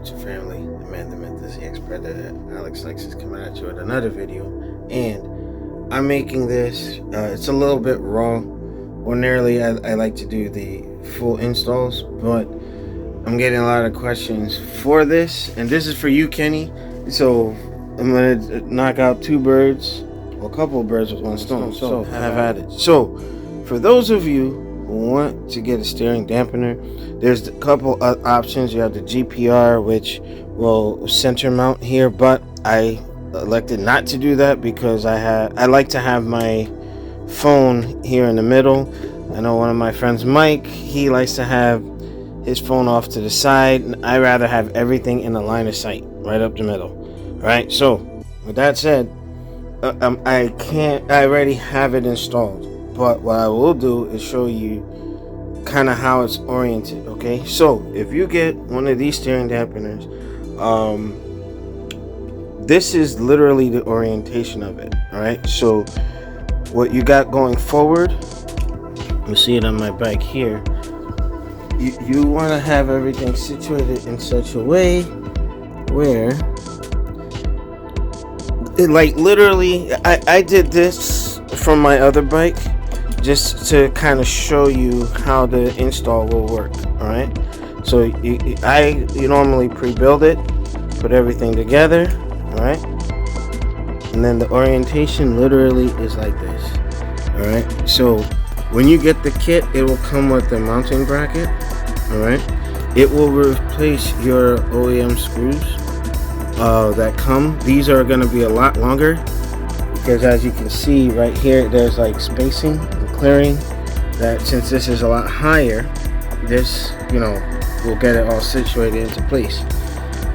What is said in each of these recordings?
YouTube family? Amendment, this the ex-predator Alex Lexus coming at you with another video, and I'm making this. It's a little bit raw. Ordinarily, I like to do the full installs, but I'm getting a lot of questions for this, and this is for you, Kenny. So I'm gonna knock out two birds, well, a couple of birds with one stone. So have at it. So for those of you who want to get a steering dampener, there's a couple of options. You have the GPR, which will center mount here, but I elected not to do that because I like to have my phone here in the middle. I know one of my friends, Mike, he likes to have his phone off to the side, and I rather have everything in the line of sight, right up the middle. Right. So with that said, I already have it installed. But what I will do is show you kind of how it's oriented, okay? So if you get one of these steering dampeners, this is literally the orientation of it, all right? So what you got going forward, you see it on my bike here, you want to have everything situated in such a way where, like literally, I did this from my other bike, just to kind of show you how the install will work. All right, so you normally pre-build it, put everything together, all right, and then the orientation literally is like this. All right, so when you get the kit, it will come with the mounting bracket. All right, it will replace your OEM screws that come. These are going to be a lot longer because, as you can see right here, there's like spacing and clearing, that since this is a lot higher, this will get it all situated into place.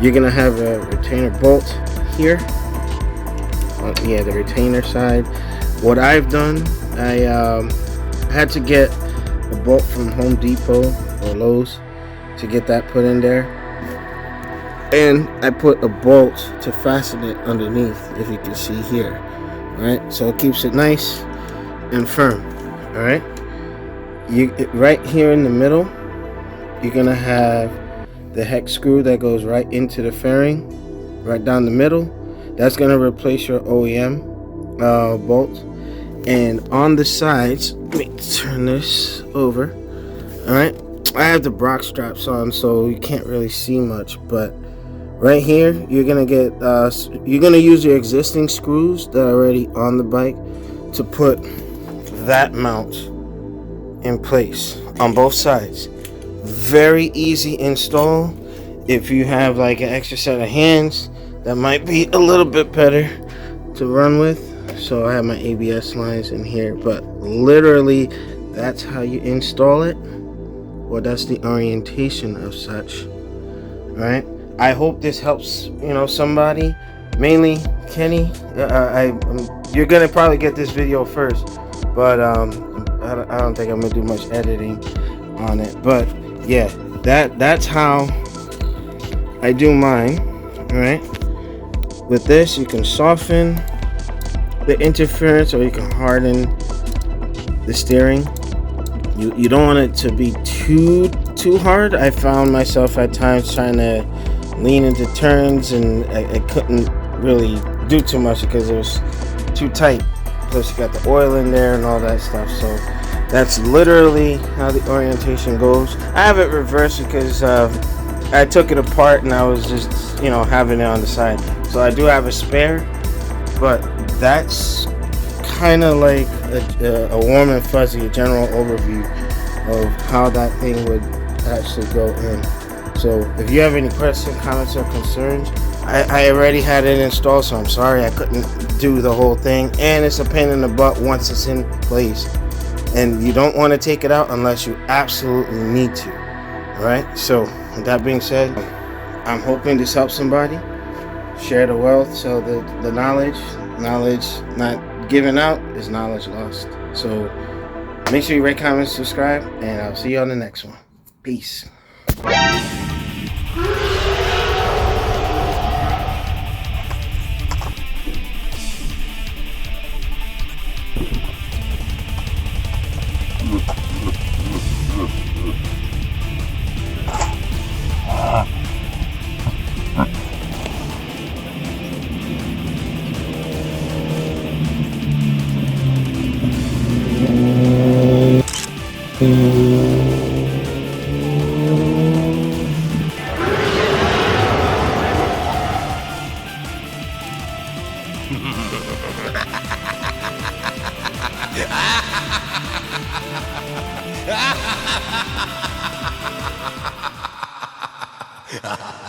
You're gonna have a retainer bolt here, the retainer side. What I've done, I had to get a bolt from Home Depot or Lowe's to get that put in there, and I put a bolt to fasten it underneath, if you can see here. Right, so it keeps it nice and firm. All right, right here in the middle, you're gonna have the hex screw that goes right into the fairing, right down the middle. That's gonna replace your OEM bolt. And on the sides, let me turn this over. All right, I have the Brock straps on, so you can't really see much, but right here, you're gonna get you're gonna use your existing screws that are already on the bike to put that mount in place on both sides. Very easy install. If you have like an extra set of hands, that might be a little bit better to run with. So I have my ABS lines in here, but literally that's how you install it, or that's the orientation of such. All right, I hope this helps somebody, mainly Kenny. You're gonna probably get this video first, but I don't think I'm gonna do much editing on it. But yeah, that's how I do mine. All right, with this you can soften the interference, or you can harden the steering. You don't want it to be too hard. I found myself at times trying to lean into turns, and I couldn't really do too much because it was too tight. Plus you got the oil in there and all that stuff. So that's literally how the orientation goes. I have it reversed because I took it apart and I was just having it on the side. So I do have a spare, but that's kind of like a warm and fuzzy, a general overview of how that thing would actually go in. So if you have any questions, comments, or concerns, I already had it installed, so I'm sorry I couldn't do the whole thing. And it's a pain in the butt once it's in place. And you don't want to take it out unless you absolutely need to. Alright, so with that being said, I'm hoping this helps somebody. Share the wealth, so the knowledge not given out is knowledge lost. So make sure you rate, comment, subscribe, and I'll see you on the next one. Peace. Ha ha ha!